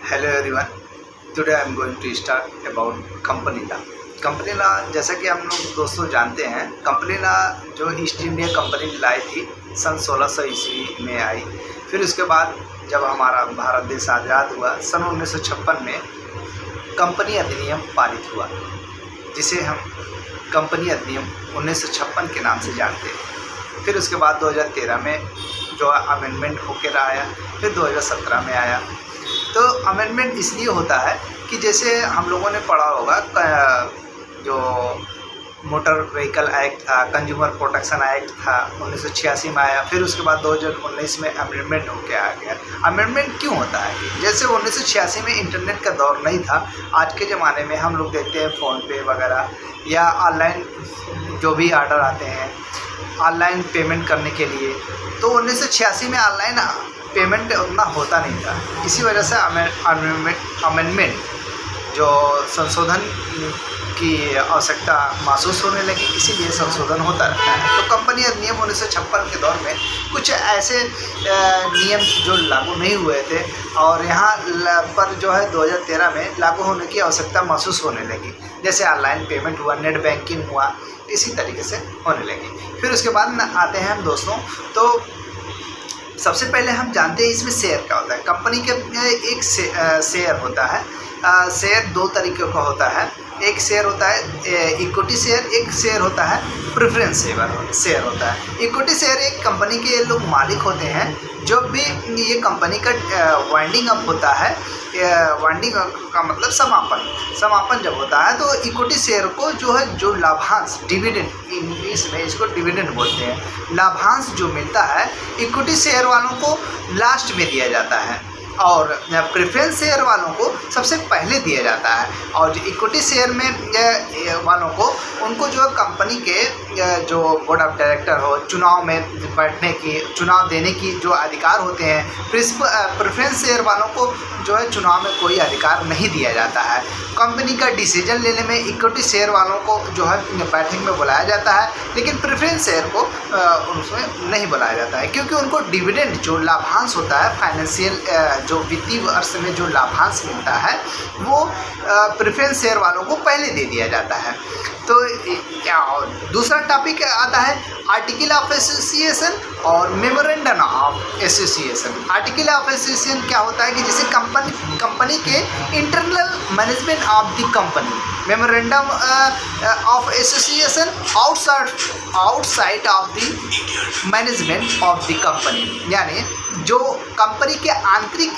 Hello everyone, today I am going to start about company law. Company law, जैसा कि हम लोग दोस्तों जानते हैं, कंपनी लॉ जो ईस्ट इंडिया कंपनी लाई थी सन 1600 ईस्वी में आई। फिर उसके बाद जब हमारा भारत देश आज़ाद हुआ सन 1956 में कंपनी अधिनियम पारित हुआ, जिसे हम कंपनी अधिनियम 1956 के नाम से जानते हैं। फिर उसके बाद 2013 में जो अमेंडमेंट होकर आया, फिर 2017 में आया। तो अमेंडमेंट इसलिए होता है कि जैसे हम लोगों ने पढ़ा होगा, जो मोटर व्हीकल एक्ट था, कंज्यूमर प्रोटेक्शन एक्ट था, 1986 में आया। फिर उसके बाद 2019 में अमेंडमेंट होकर आ गया। अमेंडमेंट क्यों होता है कि जैसे 1986 में इंटरनेट का दौर नहीं था। आज के ज़माने में हम लोग देखते हैं फ़ोन पे वगैरह या ऑनलाइन जो भी ऑर्डर आते हैं ऑनलाइन पेमेंट करने के लिए, तो 1986 में ऑनलाइन पेमेंट उतना होता नहीं था। इसी वजह से अमेंडमेंट जो संशोधन की आवश्यकता महसूस होने लगी, इसीलिए संशोधन होता रहता है। तो कंपनी अधिनियम 1956 के दौर में कुछ ऐसे नियम जो लागू नहीं हुए थे और यहाँ पर जो है 2013 में लागू होने की आवश्यकता महसूस होने लगी। जैसे ऑनलाइन पेमेंट हुआ, नेट बैंकिंग हुआ, इसी तरीके से होने लगी। फिर उसके बाद आते हैं हम दोस्तों, तो सबसे पहले हम जानते हैं इसमें शेयर क्या होता है। कंपनी के एक शेयर होता है। शेयर दो तरीके का होता है। एक शेयर होता है इक्विटी शेयर, एक शेयर होता है प्रेफरेंस शेयर होता है। इक्विटी शेयर एक कंपनी के लोग मालिक होते हैं। जब भी ये कंपनी का वाइंडिंग अप होता है, वाइंडिंग का मतलब समापन जब होता है, तो इक्विटी शेयर को जो है जो लाभांश, डिविडेंड, इंग्लिश में इसको डिविडेंड बोलते हैं, लाभांश जो मिलता है इक्विटी शेयर वालों को लास्ट में दिया जाता है और प्रेफरेंस शेयर वालों को सबसे पहले दिया जाता है। और जो इक्विटी शेयर में वालों को, उनको जो कंपनी के जो बोर्ड ऑफ डायरेक्टर हो, चुनाव में बैठने की, चुनाव देने की जो अधिकार होते हैं। प्रेफरेंस शेयर वालों को जो है चुनाव में कोई अधिकार नहीं दिया जाता है। कंपनी का डिसीजन लेने में इक्विटी शेयर वालों को जो है बैठक में बुलाया जाता है, लेकिन प्रेफरेंस शेयर को उसमें नहीं बुलाया जाता है, क्योंकि उनको डिविडेंड जो लाभांश होता है, फाइनेंशियल जो वित्तीय वर्ष में जो लाभांश मिलता है, वो प्रेफरेंस शेयर वालों को पहले दे दिया जाता है। तो दूसरा टॉपिक आता है आर्टिकल ऑफ एसोसिएशन और memorandum of association. Article of association क्या होता है कि जैसे कंपनी के internal management of the company, memorandum of association outside of the management of the company, यानी जो कंपनी के आंतरिक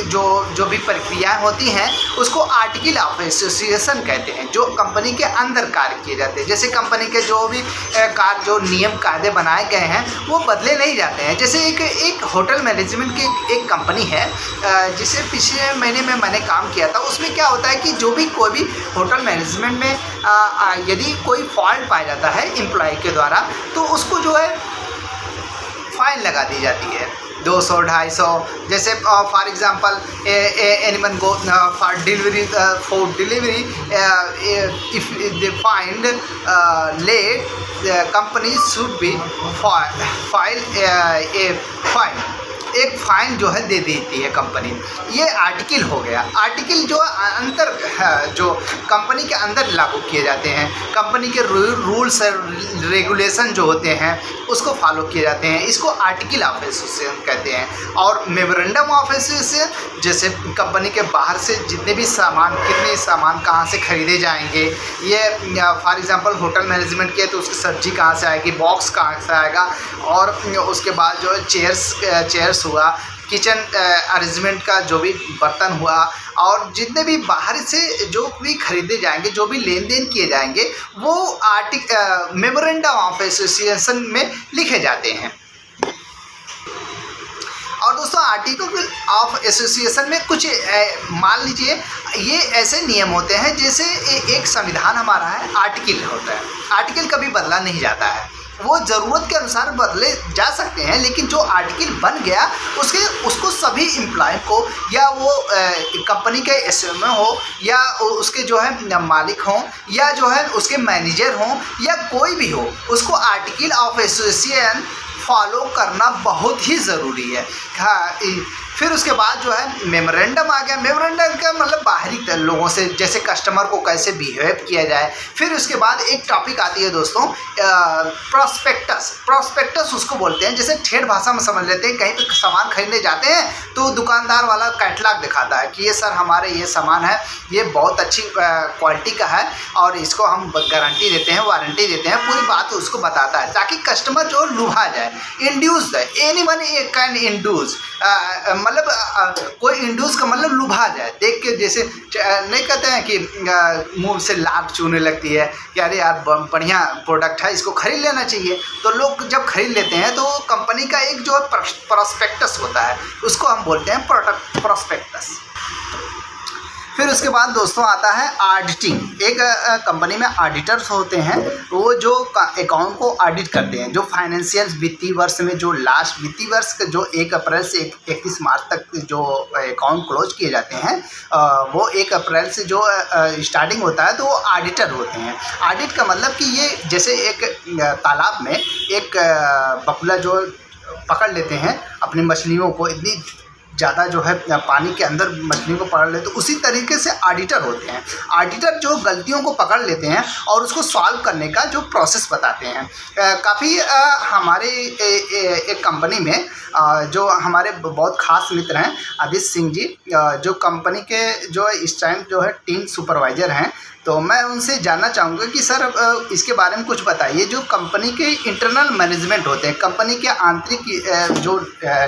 जो भी प्रक्रियाएं होती हैं उसको आर्टिकल ऑफ एसोसिएशन कहते हैं, जो कंपनी के अंदर कार्य किए जाते हैं। जैसे कंपनी के जो भी जो नियम कायदे बनाए गए हैं वो बदले नहीं जाते हैं। जैसे एक होटल मैनेजमेंट की एक कंपनी है, जिसे पिछले महीने में मैंने काम किया था। उसमें क्या होता है कि जो भी कोई भी होटल मैनेजमेंट में यदि कोई फॉल्ट पाया जाता है एम्प्लॉय के द्वारा, तो उसको जो है फाइन लगा दी जाती है 200-250। जैसे for example anyone go for delivery if they find late company should be file a fine, एक फ़ाइन जो है दे देती है कंपनी। ये आर्टिकल हो गया। आर्टिकल जो जो कंपनी के अंदर लागू किए जाते हैं, कंपनी के रूल्स रेगुलेशन जो होते हैं उसको फॉलो किए जाते हैं, इसको आर्टिकल ऑफ एसोसिएशन कहते हैं। और मेमोरेंडम ऑफ एसोसिएशन, जैसे कंपनी के बाहर से जितने भी सामान, कितने सामान कहाँ से खरीदे जाएंगे, ये फॉर एग्जांपल होटल मैनेजमेंट के, तो उसकी सब्जी कहाँ से आएगी, बॉक्स कहाँ से आएगा, और उसके बाद जो चेयर्स हुआ, किचन अरेंजमेंट का जो भी बर्तन हुआ, और जितने भी बाहर से जो भी खरीदे जाएंगे, जो भी लेन देन किए जाएंगे, वो मेमोरेंडम ऑफ एसोसिएशन में लिखे जाते हैं। और दोस्तों आर्टिकल ऑफ एसोसिएशन में कुछ मान लीजिए ये ऐसे नियम होते हैं, जैसे एक संविधान हमारा है, आर्टिकल होता है। आर्टिकल कभी बदला नहीं जाता है, वो ज़रूरत के अनुसार बदले जा सकते हैं, लेकिन जो आर्टिकल बन गया उसको सभी एम्प्लॉय को, या वो कंपनी के एसएमओ हो, या उसके जो है मालिक हों, या जो है उसके मैनेजर हों, या कोई भी हो, उसको आर्टिकल ऑफ एसोसिएशन फॉलो करना बहुत ही ज़रूरी है। हाँ, फिर उसके बाद जो है मेमोरेंडम आ गया। मेमोरेंडम का मतलब बाहरी लोगों से जैसे कस्टमर को कैसे बिहेव किया जाए। फिर उसके बाद एक टॉपिक आती है दोस्तों प्रॉस्पेक्टस। प्रॉस्पेक्टस उसको बोलते हैं, जैसे ठेठ भाषा में समझ लेते हैं, कहीं पर सामान खरीदने जाते हैं तो दुकानदार वाला कैटलॉग दिखाता है कि ये सर हमारे ये सामान है, ये बहुत अच्छी क्वालिटी का है और इसको हम गारंटी देते हैं, वारंटी देते हैं, पूरी बात उसको बताता है ताकि कस्टमर जो लुभा जाए। इंड्यूस है, एनी वन कैन इंड्यूस, मतलब कोई इंड्यूस का मतलब लुभा जाए देख के। जैसे नहीं कहते हैं कि मुंह से लार चूने लगती है कि अरे यार बढ़िया प्रोडक्ट है, इसको खरीद लेना चाहिए। तो लोग जब खरीद लेते हैं तो कंपनी का एक जो प्रॉस्पेक्टस होता है उसको हम बोलते हैं प्रॉस्पेक्टस। फिर उसके बाद दोस्तों आता है ऑडिटिंग। एक कंपनी में ऑडिटर्स होते हैं, वो जो अकाउंट को ऑडिट करते हैं, जो फाइनेंशियल वित्तीय वर्ष में जो लास्ट वित्तीय वर्ष का जो 1 अप्रैल से 31 मार्च तक जो अकाउंट क्लोज किए जाते हैं, वो 1 अप्रैल से जो स्टार्टिंग होता है तो वो ऑडिटर होते हैं। ऑडिट का मतलब कि ये जैसे एक तालाब में एक बकुला जो पकड़ लेते हैं अपनी मछलियों को, इतनी ज़्यादा जो है पानी के अंदर मछलियों को पकड़ लेते, तो उसी तरीके से ऑडिटर होते हैं। ऑडिटर जो गलतियों को पकड़ लेते हैं और उसको सॉल्व करने का जो प्रोसेस बताते हैं। काफ़ी हमारे एक कंपनी में जो हमारे बहुत खास मित्र हैं आदित्य सिंह जी, जो कंपनी के जो इस टाइम जो है टीम सुपरवाइज़र हैं, तो मैं उनसे जानना चाहूँगा कि सर इसके बारे में कुछ बताइए। जो कंपनी के इंटरनल मैनेजमेंट होते हैं, कंपनी के आंतरिक जो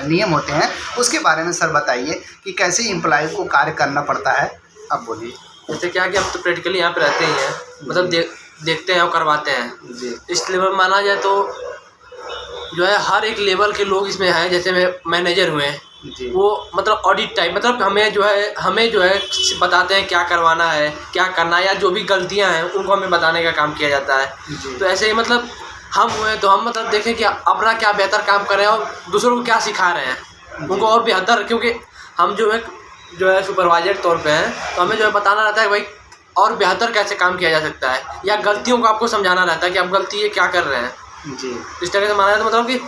नियम होते हैं उसके बारे में सर बताइए कि कैसे एम्प्लॉय को कार्य करना पड़ता है। अब बोलिए। जैसे क्या कि हम तो प्रैक्टिकली यहाँ पे रहते ही हैं, मतलब देखते हैं और करवाते हैं जी। इस लेवल में माना जाए तो जो है हर एक लेवल के लोग इसमें हैं। जैसे मैनेजर हुए जी, वो मतलब ऑडिट टाइप, मतलब हमें जो है बताते हैं क्या करवाना है, क्या करना है, या जो भी गलतियां हैं उनको हमें बताने का काम किया जाता है। तो ऐसे ही मतलब हम हुए तो हम मतलब देखें कि अपना क्या बेहतर काम कर रहे हैं और दूसरों को क्या सिखा रहे हैं उनको और बेहतर, क्योंकि हम जो है सुपरवाइजर के तौर पे हैं, तो हमें जो है बताना रहता है भाई और बेहतर कैसे काम किया जा सकता है, या गलतियों को आपको समझाना रहता है कि आप गलती ये क्या कर रहे हैं जी। इस तरह से माना जाए। तो मतलब कि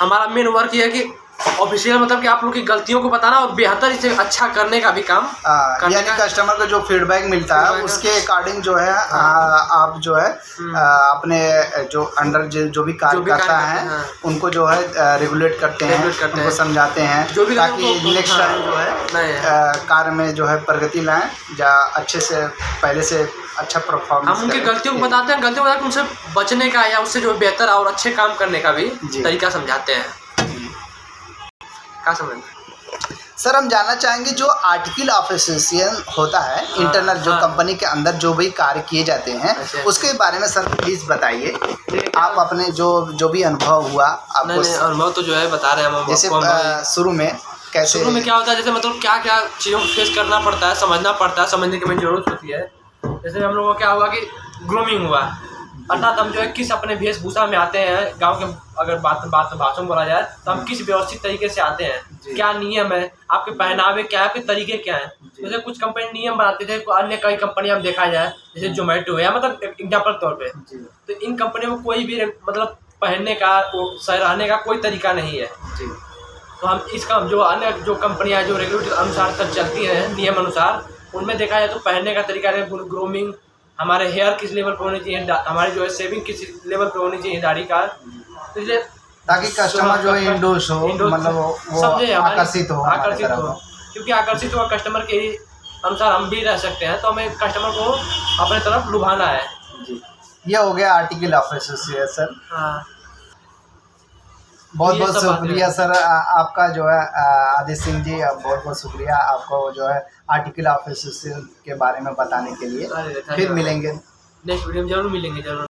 हमारा मेन वर्क ये है कि ऑफिशियल मतलब कि आप लोग की गलतियों को बताना और बेहतर इसे अच्छा करने का भी काम यानी कस्टमर को जो फीडबैक मिलता है उसके अकॉर्डिंग जो है आप जो है अपने जो अंडर जो भी कार्य करता है उनको जो है रेगुलेट करते हैं, उनको समझाते हैं ताकि नेक्स्ट टाइम जो है कार्य में जो है प्रगति लाएं, या अच्छे से पहले से अच्छा परफॉर्मेंस। हम उनकी गलतियों को बताते हैं, गलतियों को बताकर उनसे बचने का या उससे जो बेहतर और अच्छे काम करने का भी तरीका समझाते हैं। क्या समझ सर हम जानना चाहेंगे जो आर्टिकल ऑफ एसोसिएशन होता है इंटरनल जो कंपनी के अंदर जो भी कार्य किए जाते हैं उसके बारे में सर प्लीज़ बताइए। आप अपने जो भी अनुभव हुआ आपको। अनुभव तो जो है बता रहे हैं हम, जैसे शुरू में कैसे, शुरू में क्या होता है, जैसे मतलब क्या क्या चीज़ों को फेस करना पड़ता है, समझना पड़ता है, समझने की हमें जरूरत होती है। जैसे हम लोगों को क्या हुआ कि ग्रूमिंग हुआ, अर्थात हम जो है किस अपने वेशभूषा में आते हैं। गांव के अगर बात भाषा में बोला जाए तो हम किस व्यवस्थित तरीके से आते हैं, क्या नियम है, आपके पहनावे क्या है, आपके तरीके क्या हैं। जैसे कुछ कंपनी नियम बनाते थे, अन्य कई कंपनी हम देखा जाए जैसे जोमेटो है, मतलब एग्जाम्पल के तौर पे, तो इन कंपनियों में कोई भी मतलब पहनने का सहराने का कोई तरीका नहीं है। तो हम इसका जो अन्य जो कंपनियाँ जो रेगुलेटरी अनुसार तक चलती हैं नियम अनुसार, उनमें देखा जाए तो पहनने का तरीका है, ग्रूमिंग, हमारे हेयर किस लेवल पर होनी चाहिए, हमारी जो है सेविंग किस लेवल पर होनी चाहिए दाढ़ी का, तो इसलिए ताकि कस्टमर जो है इंडोस हो, मतलब वो आकर्षित हो, क्योंकि आकर्षित हुआ कस्टमर के अनुसार हम भी रह सकते हैं, तो हमें कस्टमर को अपने तरफ लुभाना है। ये हो गया आर्टिकल ऑफ एसोसिएशन। हाँ, बहुत बहुत शुक्रिया सर आपका जो है आदित्य सिंह जी, बहुत बहुत शुक्रिया आपको जो है आर्टिकल ऑफ एसोसिएशन के बारे में बताने के लिए। फिर मिलेंगे नेक्स्ट वीडियो में जरूर मिलेंगे, जरूर।